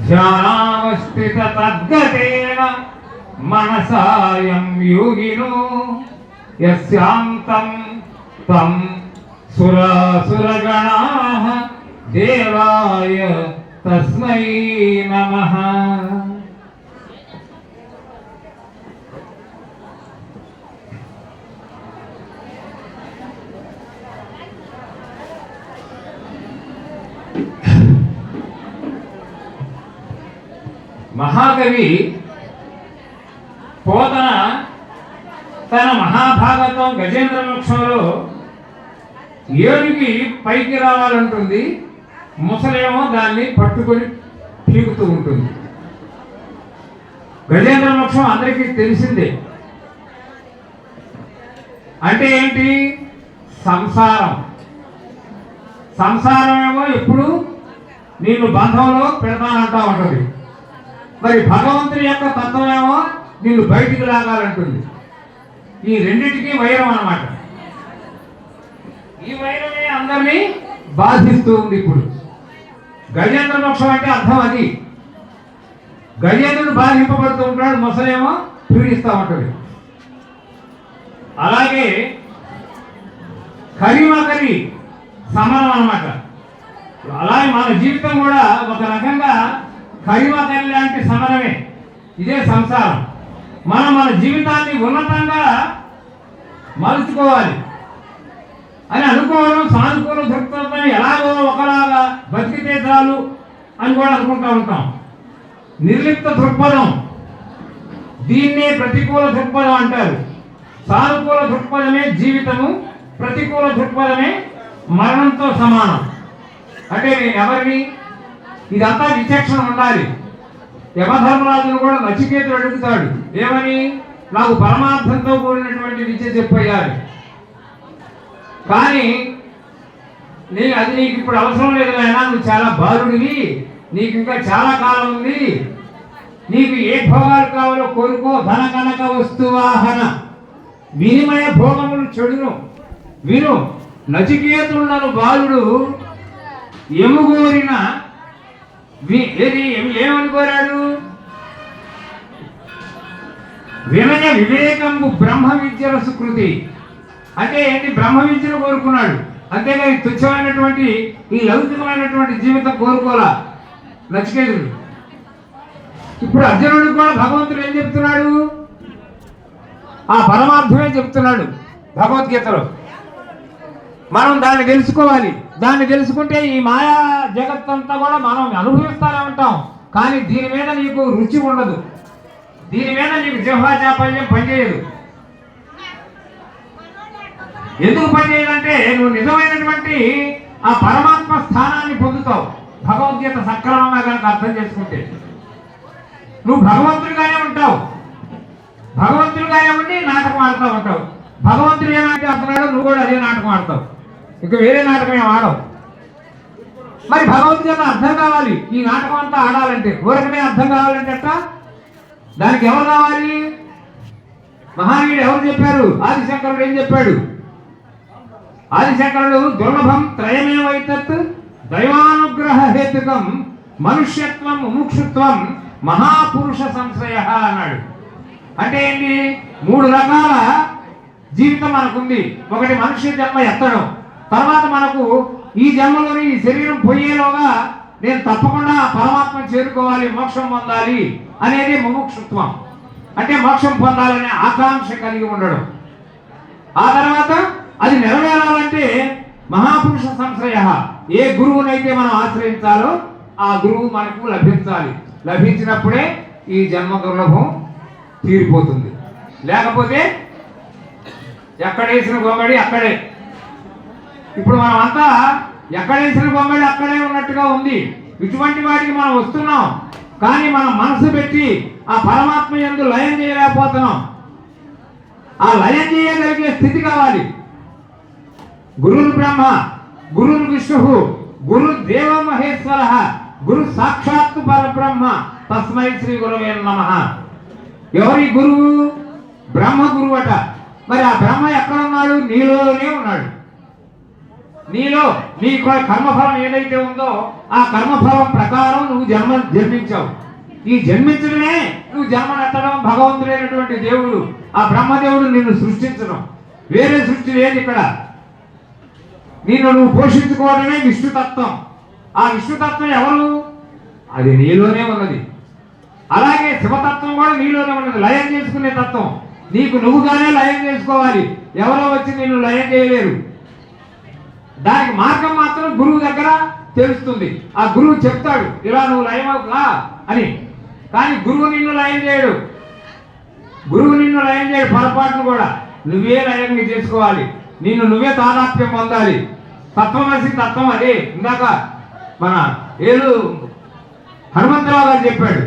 ధ్యానావస్థిత తద్గతేన మనసాయం యోగినో యస్యాంతం తం సురసురగణాః దేవాయ తస్మై నమః. మహాకవి పోతన తన మహాభాగవతం గజేంద్ర మోక్షంలో ఏనుగి పైకి రావాలంటుంది, ముసలేమో దాన్ని పట్టుకొని పీకుతూ ఉంటుంది. గజేంద్ర మోక్షం అందరికీ తెలిసిందే. అంటే ఏంటి? సంసారం. సంసారమేమో ఎప్పుడు నేను బంధంలో పెడతానంటా ఉంటుంది. మరి భగవంతుని యొక్క తత్వమేమో నిన్ను బయటికి లాగాలంటుంది. ఈ రెండింటికి వైరం అన్నమాట. ఈ వైరమే అందరినీ బాధిస్తూ ఉంది. ఇప్పుడు గజేంద్ర మోక్షం అంటే అర్థం అది. గజేంద్రుడు బాధింపబడుతూ ఉంటాడు, మొసలేమో పీడిస్తూ ఉంటుంది. అలాగే కరిమకరి సమానం అన్నమాట. అలాగే మన జీవితం కూడా ఒక రకంగా కరిమకరి లాంటి సమరమే. ఇదే సంసారం. మనం మన జీవితాన్ని ఉన్నతంగా మలుచుకోవాలి అని అనుకోవడం, సానుకూల దృక్పథం, ఎలాగో ఒకలాగా బతికితే చాలు అని కూడా అనుకుంటూ ఉంటాం. నిర్లిప్త దృక్పథం, దీన్నే ప్రతికూల దృక్పథం అంటారు. సానుకూల దృక్పథమే జీవితము, ప్రతికూల దృక్పథమే మరణంతో సమానం. అంటే ఎవరిని ఇదంతా విచక్షణ ఉండాలి. యమధర్మరాజును కూడా నచికేతుడు అడుగుతాడు, ఏమని? నాకు పరమార్థంతో కూడినటువంటి విద్య చెప్పయ్యారు, కానీ అది నీకు ఇప్పుడు అవసరం లేదు అయినా, నువ్వు చాలా బాలుడివి, నీకు ఇంకా చాలా కాలం ఉంది, నీకు ఏ భోగాలు కావాలో కోరుకో, ధన కనక వస్తువాహన వినిమయ భోగములు చెడును విను. నచికేతులను బాలుడు ఎముగోరిన ఏమని కోరాడు? వినయ వివేకంబు బ్రహ్మ విద్యల సుకృతి. అంటే ఏంటి? బ్రహ్మ విద్యను కోరుకున్నాడు. అంతేగాని తుచ్చమైనటువంటి ఈ లౌకికమైనటువంటి జీవితం కోరుకోలా నచికేతుడు. ఇప్పుడు అర్జునుడు కూడా భగవంతుడు ఏం చెప్తున్నాడు? ఆ పరమార్థమే చెప్తున్నాడు భగవద్గీతలో. మనం దాన్ని తెలుసుకోవాలి. దాన్ని తెలుసుకుంటే ఈ మాయా జగత్తంతా కూడా మనం అనుభవిస్తూనే ఉంటాం. కానీ దీని మీద నీకు రుచి ఉండదు, దీని మీద నీకు జిహ్వా చాపల్యం పనిచేయదు. ఎందుకు పనిచేయదంటే నువ్వు నిజమైనటువంటి ఆ పరమాత్మ స్థానాన్ని పొందుతావు భగవద్గీత సక్రమంగా కనుక అర్థం చేసుకుంటే. నువ్వు భగవంతుడిగానే ఉంటావు, భగవంతుడిగానే ఉండి నాటకం ఆడుతూ ఉంటావు. భగవంతుడు ఏ నాటకం ఆడుతున్నాడో నువ్వు కూడా అదే నాటకం ఆడతావు, ఇంకా వేరే నాటకం ఏం ఆడవు. మరి భగవద్గీత అర్థం కావాలి. ఈ నాటకం అంతా ఆడాలంటే, ఊరకమే అర్థం కావాలంటే అట్ట దానికి ఎవరు కావాలి? మహానీయుడు ఎవరు చెప్పారు? ఆదిశంకరుడు ఏం చెప్పాడు? ఆదిశంకరుడు దుర్లభం త్రయమేవైతత్ దైవానుగ్రహ హేతుకం మనుష్యత్వం ముముక్షుత్వం మహాపురుష సంశయ అన్నాడు. అంటే ఏంటి? 3 రకాల జీవితం మనకుంది. ఒకటి మనుష్య జన్మ ఎత్తడం, తర్వాత మనకు ఈ జన్మలోని ఈ శరీరం పోయేలోగా నేను తప్పకుండా పరమాత్మ చేరుకోవాలి, మోక్షం పొందాలి అనేది ముముక్షుత్వం. అంటే మోక్షం పొందాలనే ఆకాంక్ష కలిగి ఉండడం. ఆ తర్వాత అది నెరవేరాలంటే మహాపురుష సంశ్రయ, ఏ గురువునైతే మనం ఆశ్రయించాలో ఆ గురువు మనకు లభించాలి. లభించినప్పుడే ఈ జన్మ దుర్లభం తీరిపోతుంది. లేకపోతే ఎక్కడేసిన గొంగడి అక్కడే. ఇప్పుడు మనం అంతా ఎక్కడేసిన గొంగడి అక్కడే ఉన్నట్టుగా ఉంది. ఇటువంటి వాటికి మనం వస్తున్నాం, కానీ మనం మనసు పెట్టి ఆ పరమాత్మ యందు లయం చేయలేకపోతున్నాం. ఆ లయం చేయగలిగే స్థితి కావాలి. గురుర్ బ్రహ్మ, గురుర్ విష్ణు, గురు దేవ మహేశ్వర, గురు సాక్షాత్తు పరబ్రహ్మ, తస్మై శ్రీ గురవే నమః. ఎవరి గురువు? బ్రహ్మ గురువు అట. మరి ఆ బ్రహ్మ ఎక్కడ ఉన్నాడు? నీలోనే ఉన్నాడు. నీలో నీ కర్మఫలం ఏదైతే ఉందో ఆ కర్మఫలం ప్రకారం నువ్వు జన్మించావు. ఈ జన్మించడమే నువ్వు జన్మనెత్తడం, భగవంతుడైనటువంటి దేవుడు ఆ బ్రహ్మదేవుడు నిన్ను సృష్టించడం. వేరే సృష్టి లేదు ఇక్కడ. నిన్ను నువ్వు పోషించుకోవడమే విష్ణుతత్వం. ఆ విష్ణుతత్వం ఎవరు? అది నీలోనే ఉన్నది. అలాగే శివతత్వం కూడా నీలోనే ఉన్నది. లయం చేసుకునే తత్వం నీకు నువ్వుగానే లయం చేసుకోవాలి. ఎవరో వచ్చి నిన్ను లయం చేయలేరు. దానికి మార్గం మాత్రం గురువు దగ్గర తెలుస్తుంది. ఆ గురువు చెప్తాడు ఇలా నువ్వు లయం అవుతున్నా అని. కానీ గురువు నిన్ను లయం చేయడు. పొరపాటును కూడా నువ్వే లయం చేసుకోవాలి. నిన్ను నువ్వే తాదాత్మ్యం పొందాలి. తత్వమసి తత్వం అదే. ఇందాక మన ఏలు హనుమంతరావు గారు చెప్పాడు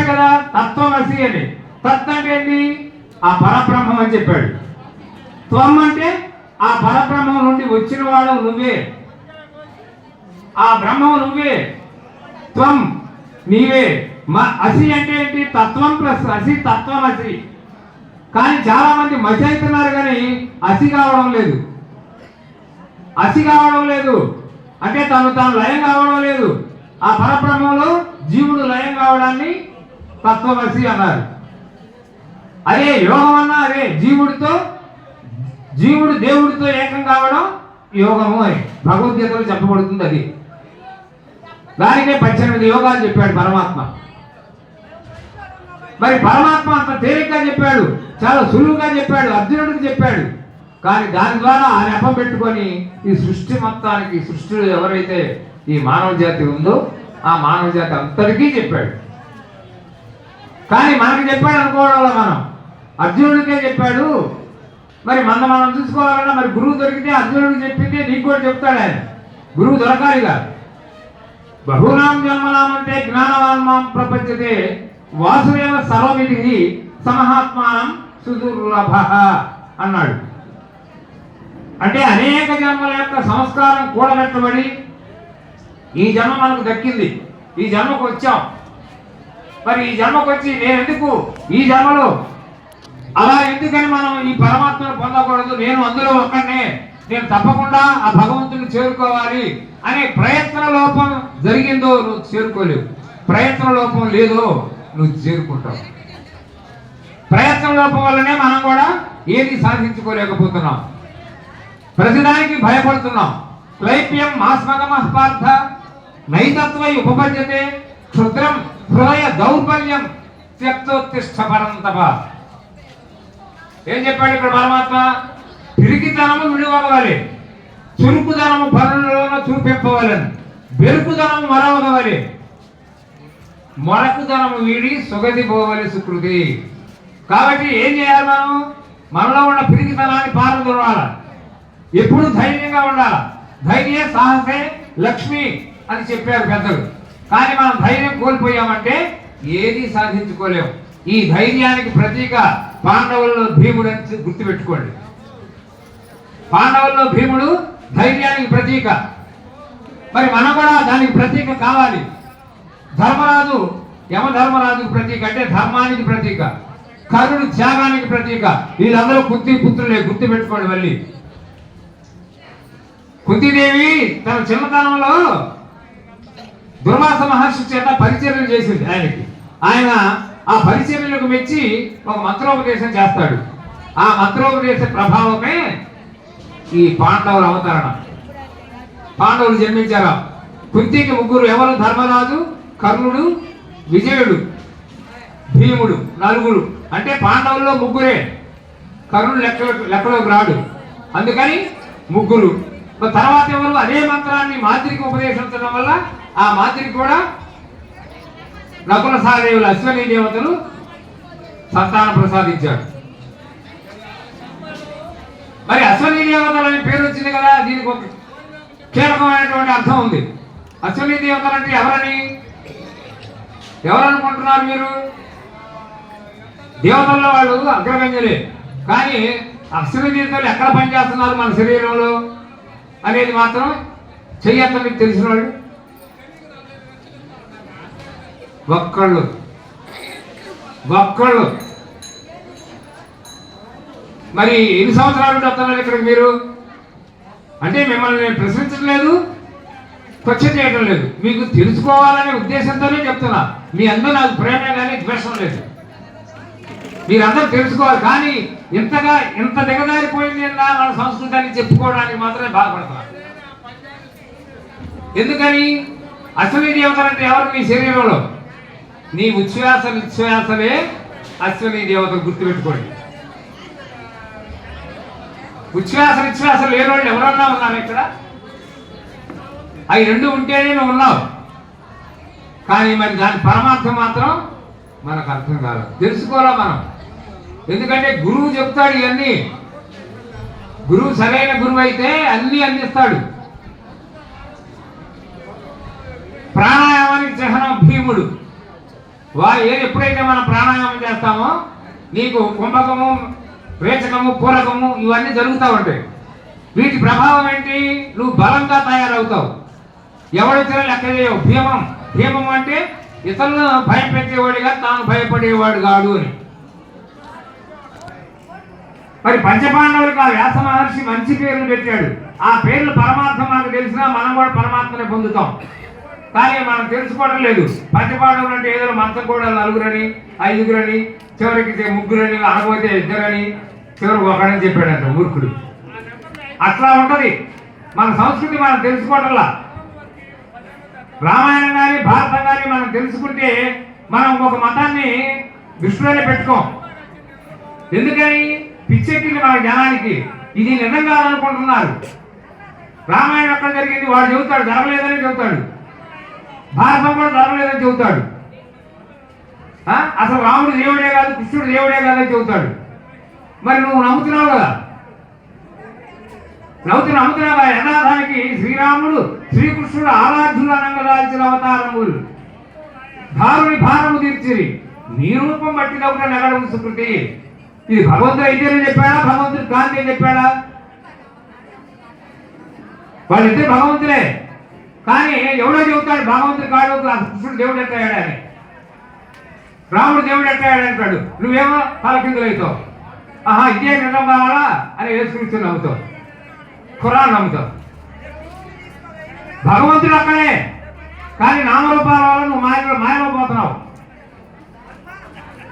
కదా తత్వమసి అని. తత్ అంటే ఏంటి? ఆ పరబ్రహ్మం అని చెప్పాడు. త్వం అంటే ఆ పరబ్రహ్మం నుండి వచ్చిన వాడు నువ్వే. ఆ బ్రహ్మం నువ్వే. త్వం నీవే. అసి అంటే ఏంటి? తత్వం ప్లస్ అసి, తత్వం అసి. కానీ చాలా మంది మసి అవుతున్నారు కానీ అసి కావడం లేదు. అంటే తాను లయం కావడం లేదు. ఆ పరబ్రహ్మంలో జీవుడు లయం కావడాన్ని తత్వమసి అన్నారు. అదే యోగం అన్నా అదే. జీవుడు దేవుడితో ఏకం కావడం యోగము అని భగవద్గీతలో చెప్పబడుతుంది. అది దానికే 18 యోగాలు చెప్పాడు పరమాత్మ. మరి పరమాత్మ అంత తేలిగ్గా చెప్పాడు, చాలా సులువుగా చెప్పాడు, అర్జునుడికి చెప్పాడు. కానీ దాని ద్వారా ఆ నెపం పెట్టుకొని ఈ సృష్టి మొత్తానికి, సృష్టిలో ఎవరైతే ఈ మానవ జాతి ఉందో ఆ మానవ జాతి అంతటికీ చెప్పాడు. కానీ మనకి చెప్పాడు అనుకోవడం వల్ల మనం అర్జునుడికే చెప్పాడు. మరి మనం చూసుకోవాలన్నా మరి గురువు దొరికితే అర్జునుడికి చెప్పింది నీకు కూడా చెప్తాడు ఆయన. గురువు దొరకాలిగా. బహూనాం జన్మనామంటే జ్ఞానవాన్ మాం ప్రపంచతే వాసుదేవ సర్వవిధి సమహాత్మానం సుదుర్లభ అన్నాడు. అంటే అనేక జన్మల యొక్క సంస్కారం కూడబెట్టబడి ఈ జన్మ మనకు దక్కింది. ఈ జన్మకు వచ్చాం. మరి ఈ జన్మకు వచ్చి నేను ఎందుకు ఈ జన్మలో అలా ఎందుకని మనం ఈ పరమాత్మను పొందకూడదు? నేను అందులో ఒక్కడనే, నేను తప్పకుండా ఆ భగవంతుని చేరుకోవాలి అనే ప్రయత్న లోపం జరిగిందో నువ్వు చేరుకోలేవు. ప్రయత్న లోపం లేదో నువ్వు చేరుకుంటావు. ప్రయత్న లోపం వల్లనే మనం కూడా ఏది సాధించుకోలేకపోతున్నాం. ప్రతిదానికి భయపడుతున్నాం. క్లైప్యం మాస్మగమస్పార్థ నైతత్వై ఉపపద్యతే క్షుద్రం హృదయ దౌర్బల్యం త్యక్తోత్తిష్ట పరంతప. ఏం చెప్పాడు ఇక్కడ పరమాత్మ? పిరికితనము విడివగవాలి, చురుకుదనము పనులలోన చూపింపవాలని, బెరుకుదనము మరవగవాలి, మొరకుదనము వీడి సుగతి పోవలి సుకృతి. కాబట్టి ఏం చేయాలి? మనలో ఉన్న పిరికితనాన్ని పారదొరాలి. ఎప్పుడు ధైర్యంగా ఉండాలి. ధైర్య సాహసే లక్ష్మి అని చెప్పారు పెద్దలు. కానీ మనం ధైర్యం కోల్పోయామంటే ఏది సాధించుకోలేము. ఈ ధైర్యానికి ప్రతీక పాండవుల్లో భీముడు అని గుర్తుపెట్టుకోండి. పాండవుల్లో భీముడు ధైర్యానికి ప్రతీక. మరి మనం కూడా దానికి ప్రతీక కావాలి. ధర్మరాజు యమధర్మరాజుకి ప్రతీక, అంటే ధర్మానికి ప్రతీక. కర్ణుడు త్యాగానికి ప్రతీక. వీళ్ళందరూ కుంతి పుత్రులే, గుర్తుపెట్టుకోండి. మళ్ళీ కుంతిదేవి తన చిన్నతనంలో దుర్వాస మహర్షి చేత పరిచర్యలు చేసింది ఆయనకి. ఆయన ఆ పరిచర్యలకు మెచ్చి ఒక మంత్రోపదేశం చేస్తాడు. ఆ మంత్రోపదేశ ప్రభావమే ఈ పాండవుల అవతరణ. పాండవులు జన్మించారు. కుంతికి ముగ్గురు. ఎవరు? ధర్మరాజు, కర్ణుడు, విజయుడు, భీముడు. నలుగురు. అంటే పాండవుల్లో ముగ్గురే. కర్ణుడు లెక్కలోకి రాడు. అందుకని ముగ్గురు. తర్వాత ఎవరు? అదే మంత్రాన్ని మాద్రికి ఉపదేశించడం వల్ల ఆ మాద్రికి కూడా నకుల సహదేవులు అశ్వనీ దేవతలు సంతానం ప్రసాదించారు. మరి అశ్వనీ దేవతలు అనే పేరు వచ్చింది కదా, దీనికి ఒక కీలకమైనటువంటి అర్థం ఉంది. అశ్వనీ దేవతలు అంటే ఎవరనుకుంటున్నారు మీరు? దేవతల్లో వాళ్ళు అగ్రగణ్యులే. కానీ అశ్వనీ దేవతలు ఎక్కడ పనిచేస్తున్నారు మన శరీరంలో అనేది మాత్రం చెయ్యత్త మీకు తెలిసిన వాళ్ళు ఒక్కళ్ళు. మరి ఎన్ని సంవత్సరాలు వస్తున్నారు ఇక్కడికి మీరు? అంటే మిమ్మల్ని నేను ప్రశ్నించట్లేదు, క్వశ్చన్ చేయడం లేదు, మీకు తెలుసుకోవాలనే ఉద్దేశంతోనే చెప్తున్నా. మీ అందరూ నాకు ప్రేమే కానీ ద్వేషం లేదు, మీరందరూ తెలుసుకోవాలి. కానీ ఇంత దిగజారిపోయింది మన సంస్కృతాన్ని చెప్పుకోవడానికి మాత్రమే బాధపడతారు. ఎందుకని? అశ్విని దేవతలు అంటే ఎవరు? మీ శరీరంలో నీ నిశ్వాసలే అశ్విని దేవతలు, గుర్తుపెట్టుకోండి. నిశ్వాస లేని వాళ్ళు ఎవరన్నా ఉన్నారు ఇక్కడ? అవి రెండు ఉంటేనే నువ్వు ఉన్నావు. కానీ మరి దాని పరమార్థం మాత్రం మనకు అర్థం కాదు, తెలుసుకోవాలా మనం. ఎందుకంటే గురువు చెప్తాడు ఇవన్నీ. గురువు సరైన గురువు అయితే అన్నీ అందిస్తాడు. ప్రాణాయామానికి చిహ్నం భీముడు. ఎప్పుడైతే మనం ప్రాణాయామం చేస్తామో నీకు కుంభకము, రేచకము, పూరకము ఇవన్నీ జరుగుతూ ఉంటాయి. వీటి ప్రభావం ఏంటి? నువ్వు బలంగా తయారవుతావు. ఎవడొచ్చినా లెక్క చేయవు. భీమం అంటే ఇతరులను భయపెట్టేవాడిగా తాను భయపడేవాడు కాడు అని. మరి పంచపాండవులకు ఆ వ్యాస మహర్షి మంచి పేర్లు పెట్టాడు. ఆ పేర్లు పరమార్థం మనకు తెలిసినా మనం కూడా పరమాత్మనే పొందుతాం. కానీ మనం తెలుసుకోవడం లేదు. పంచపాండవులు అంటే ఏదో మంచం కూడా 4 5 చివరికి 3 అనబోతే 2 చివరికి 1 చెప్పాడంట మూర్ఖుడు. అట్లా ఉంటది మన సంస్కృతి. మనం తెలుసుకోవడంలా రామాయణం కానీ భారతం కానీ మనం తెలుసుకుంటే మనం ఒక మతాన్ని దృష్టిలోనే పెట్టుకోం. ఎందుకని? పిచ్చెక్కింది మన జనానికి. ఇది నిజం కాదనుకుంటున్నారు. రామాయణం ఎక్కడ జరిగింది వాడు చెబుతాడు, జరగలేదని చెబుతాడు. భారతం కూడా జరగలేదని చెబుతాడు. అసలు రాముడు దేవుడే కాదు, కృష్ణుడు దేవుడే కాదని చెబుతాడు. మరి నువ్వు నమ్ముతున్నావు కదా, నమ్ముతున్నావా? యథార్థానికి శ్రీరాముడు శ్రీకృష్ణుడు ఆరాధ్యులు అనంగదాల్చిన అవతారములు భారుని భారము తీర్చిరి నీ రూపం బట్టి దగ్గర నెగడం సుకృతి. ఇది భగవంతుడు అయితే చెప్పాడా? భగవంతుడు గాంధీ చెప్పాడా? వాళ్ళిద్దరు భగవంతులే. కానీ ఎవడో చెబుతాడు భగవంతుడు కాడు, కృష్ణుడు దేవుడు ఎట్టాడని, రాముడు దేవుడు ఎట్టాడంటాడు. నువ్వేమో తలకిందులవుతావు. ఇదే నిజం కావాలా అని వేసుకుని నమ్ముతావు, ఖురాన్ నమ్ముతావు. భగవంతుడు అక్కడే, కానీ నామరూపాల వల్ల నువ్వు మాయలో పోతున్నావు.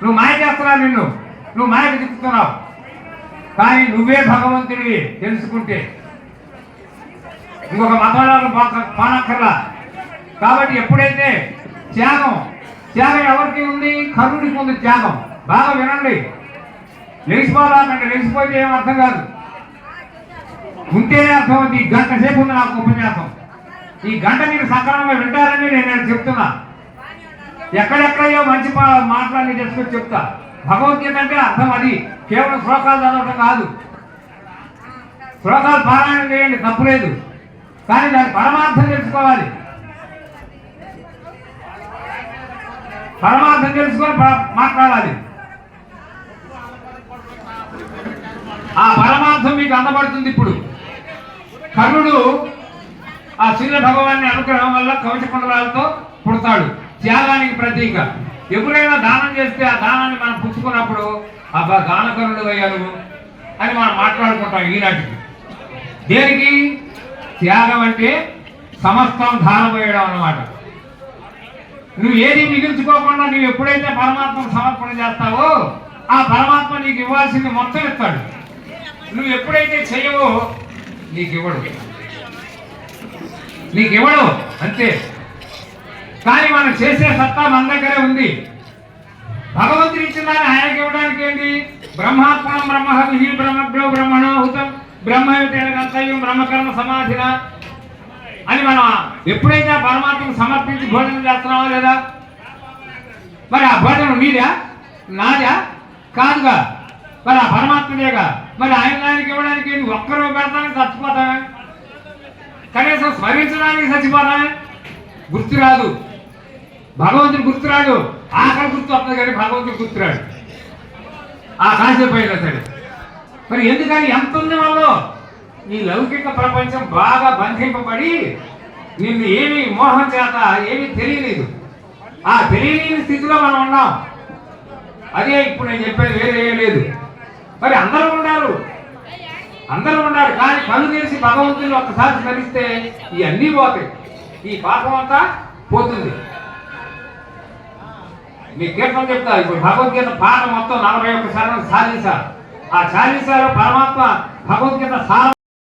నువ్వు మాయ చేస్తున్నావు, నువ్వు మాయకు చిక్కుతున్నావు. కానీ నువ్వే భగవంతుడివి తెలుసుకుంటే ఇంకొక మతంలో పానక్కర్లా. కాబట్టి ఎప్పుడైతే త్యాగం ఎవరికి ఉంది? కర్ణుడికి ఉంది త్యాగం. బాగా వినండి, లేచిపోవాలంటే లేచిపోతే ఏం అర్థం కాదు, ఉంటేనే అర్థం అవుతుంది. ఈ గంట సేపు ఉంది నాకు ఉపన్యాసం. ఈ గంట మీరు సక్రమంగా వింటారని నేను చెప్తున్నా. ఎక్కడెక్కడో మంచి మాట్లాడి చేసుకొని చెప్తా. భగవద్గీత అంటే అర్థం అది కేవలం శ్లోకాలు చదవటం కాదు. శ్లోకాలు పారాయణం చేయండి, తప్పులేదు. కానీ దాని పరమార్థం తెలుసుకోవాలి. పరమార్థం తెలుసుకొని మాట్లాడాలి. ఆ పరమార్థం మీకు అందబడుతుంది. ఇప్పుడు కర్ణుడు ఆ సూర్య భగవాన్ని అనుగ్రహం వల్ల కవచ కుండలాలతో పుడతాడు. త్యాగానికి ప్రతీక. ఎప్పుడైనా దానం చేస్తే ఆ దానాన్ని మనం పుచ్చుకున్నప్పుడు అబ్బా దానకరుడు అయ్యాను అని మనం మాట్లాడుకుంటాం ఈనాటికి. దేనికి? త్యాగం అంటే సమస్తం ధారపోయడం అన్నమాట. నువ్వు ఏది మిగిల్చుకోకుండా నువ్వు ఎప్పుడైతే పరమాత్మకు సమర్పణ చేస్తావో ఆ పరమాత్మ నీకు ఇవ్వాల్సింది మొత్తం ఇస్తాడు. నువ్వు ఎప్పుడైతే చెయ్యవో నీకు ఇవ్వడు అంతే. కానీ మనం చేసే సత్తా మన దగ్గరే ఉంది. భగవంతుడు ఇచ్చిన దాన్ని ఆయనకి ఇవ్వడానికి ఏంటి? బ్రహ్మాత్మనం బ్రహ్మహి బ్రహ్మభ్యో బ్రహ్మణోహుతం బ్రహ్మయుతేయం బ్రహ్మకర్మ సమాధిన అని మనం ఎప్పుడైతే ఆ పరమాత్మకు సమర్పించి భోజనం చేస్తున్నావో లేదా? మరి ఆ భోజనం నీదా నాదా కాదుగా, మరి ఆ పరమాత్మదేగా. మరి ఆయనకి ఇవ్వడానికి ఒక్కరూ పెడతానికి చచ్చిపోతామే, కనీసం స్మరించడానికి చచ్చిపోతామే. గుర్తురాదు, భగవంతుడు గుర్తురాడు. ఆకలి గుర్తు వస్తుంది కానీ భగవంతుడు గుర్తురాడు. ఆ కాసేపు అయినా సరే. మరి ఎందుకని? ఎంత ఉంది వాళ్ళు? ఈ లౌకిక ప్రపంచం బాగా బంధింపబడి నిన్ను ఏమి మోహం చేత ఏమీ తెలియలేదు. ఆ తెలియలేని స్థితిలో మనం ఉన్నాం. అదే ఇప్పుడు నేను చెప్పేది, వేరే లేదు. మరి అందరూ ఉన్నారు. అందరూ ఉన్నారు, కానీ కళ్ళు తెరిచి భగవంతుని ఒక్కసారి స్మరిస్తే ఇవన్నీ పోతాయి, ఈ పాపం అంతా పోతుంది. మీ కీర్తన చెప్తా, ఇప్పుడు భగవద్గీత పాఠం మొత్తం 41 సార్లు సాధించారు. ఆ చాలీసాలో పరమాత్మ భగవద్గీత సారం